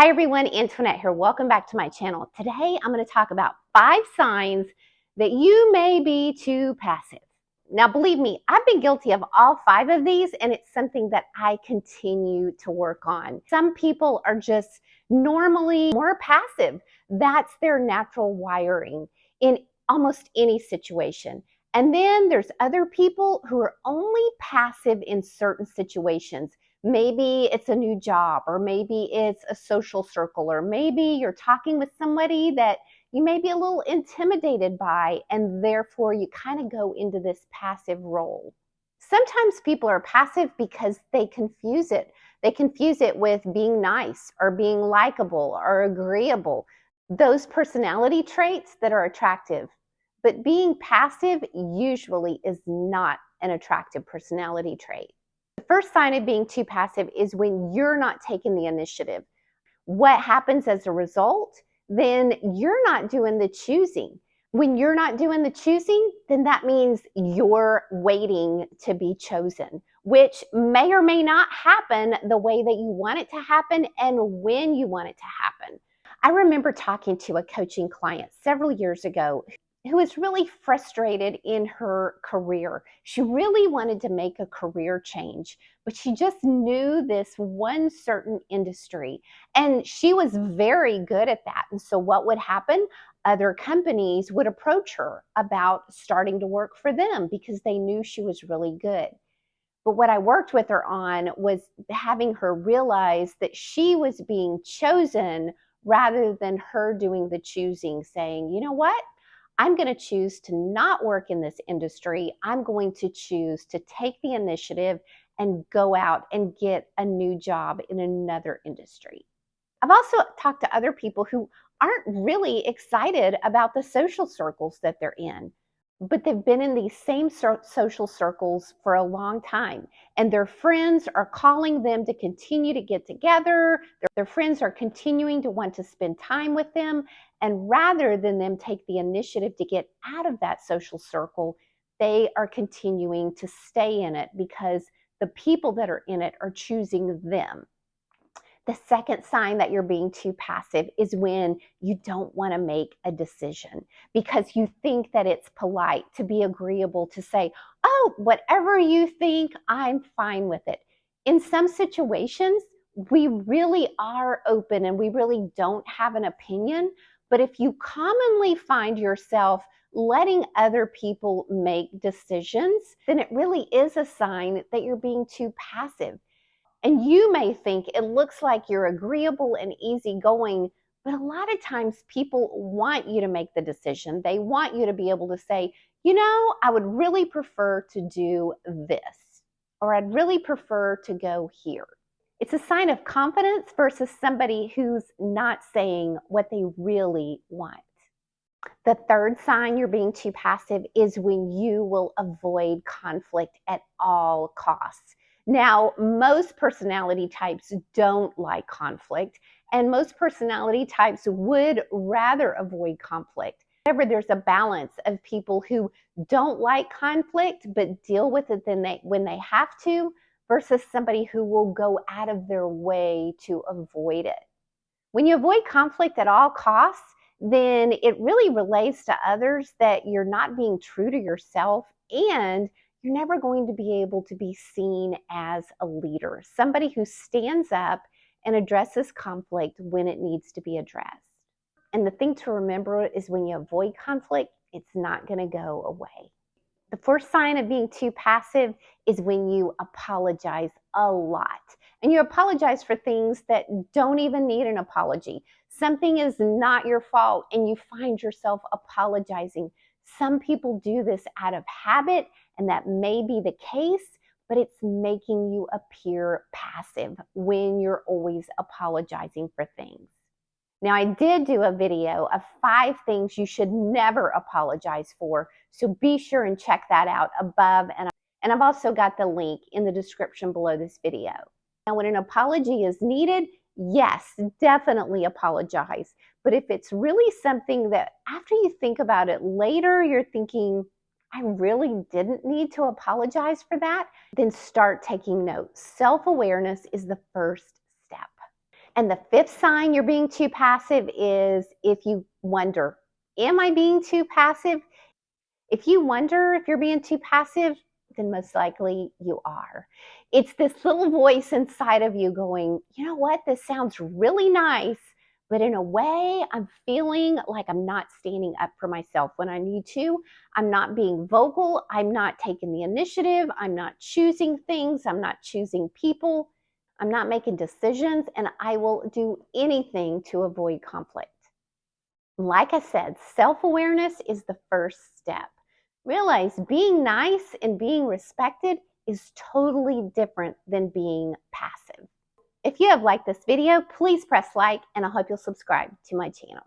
Hi everyone, Antoinette here. Welcome back to my channel. Today I'm going to talk about 5 signs that you may be too passive. Now believe me, I've been guilty of all 5 of these and it's something that I continue to work on. Some people are just normally more passive. That's their natural wiring in almost any situation. And then there's other people who are only passive in certain situations. Maybe it's a new job, or maybe it's a social circle, or maybe you're talking with somebody that you may be a little intimidated by, and therefore you kind of go into this passive role. Sometimes people are passive because they confuse it. They confuse it with being nice or being likable or agreeable. Those personality traits that are attractive. But being passive usually is not an attractive personality trait. The first sign of being too passive is when you're not taking the initiative. What happens as a result? Then you're not doing the choosing. When you're not doing the choosing, then that means you're waiting to be chosen, which may or may not happen the way that you want it to happen and when you want it to happen. I remember talking to a coaching client several years ago who was really frustrated in her career. She really wanted to make a career change, but she just knew this one certain industry, and she was very good at that. And so what would happen? Other companies would approach her about starting to work for them because they knew she was really good. But what I worked with her on was having her realize that she was being chosen rather than her doing the choosing, saying, you know what? I'm going to choose to not work in this industry. I'm going to choose to take the initiative and go out and get a new job in another industry. I've also talked to other people who aren't really excited about the social circles that they're in, but they've been in these same social circles for a long time, and their friends are calling them to continue to get together. Their friends are continuing to want to spend time with them, and rather than them take the initiative to get out of that social circle, they are continuing to stay in it because the people that are in it are choosing them. The second sign that you're being too passive is when you don't want to make a decision because you think that it's polite to be agreeable to say, oh, whatever you think, I'm fine with it. In some situations, we really are open and we really don't have an opinion. But if you commonly find yourself letting other people make decisions, then it really is a sign that you're being too passive. And you may think it looks like you're agreeable and easygoing, but a lot of times people want you to make the decision. They want you to be able to say, you know, I would really prefer to do this, or I'd really prefer to go here. It's a sign of confidence versus somebody who's not saying what they really want. The third sign you're being too passive is when you will avoid conflict at all costs. Now, most personality types don't like conflict, and most personality types would rather avoid conflict. However, there's a balance of people who don't like conflict but deal with it when they have to, versus somebody who will go out of their way to avoid it. When you avoid conflict at all costs, then it really relays to others that you're not being true to yourself, and you're never going to be able to be seen as a leader, somebody who stands up and addresses conflict when it needs to be addressed. And the thing to remember is when you avoid conflict, it's not going to go away. The first sign of being too passive is when you apologize a lot. And you apologize for things that don't even need an apology. Something is not your fault and you find yourself apologizing. Some people do this out of habit, and that may be the case, but it's making you appear passive when you're always apologizing for things. Now, I did do a video of 5 things you should never apologize for, so be sure and check that out above, and I've also got the link in the description below this video. Now, when an apology is needed, yes, definitely apologize. But if it's really something that after you think about it later, you're thinking, I really didn't need to apologize for that, then start taking notes. Self-awareness is the first step. And the fifth sign you're being too passive is if you wonder, am I being too passive? If you wonder if you're being too passive, then most likely you are. It's this little voice inside of you going, you know what, this sounds really nice, but in a way, I'm feeling like I'm not standing up for myself when I need to. I'm not being vocal. I'm not taking the initiative. I'm not choosing things. I'm not choosing people. I'm not making decisions, and I will do anything to avoid conflict. Like I said, self-awareness is the first step. Realize being nice and being respected is totally different than being passive. If you have liked this video, please press like, and I hope you'll subscribe to my channel.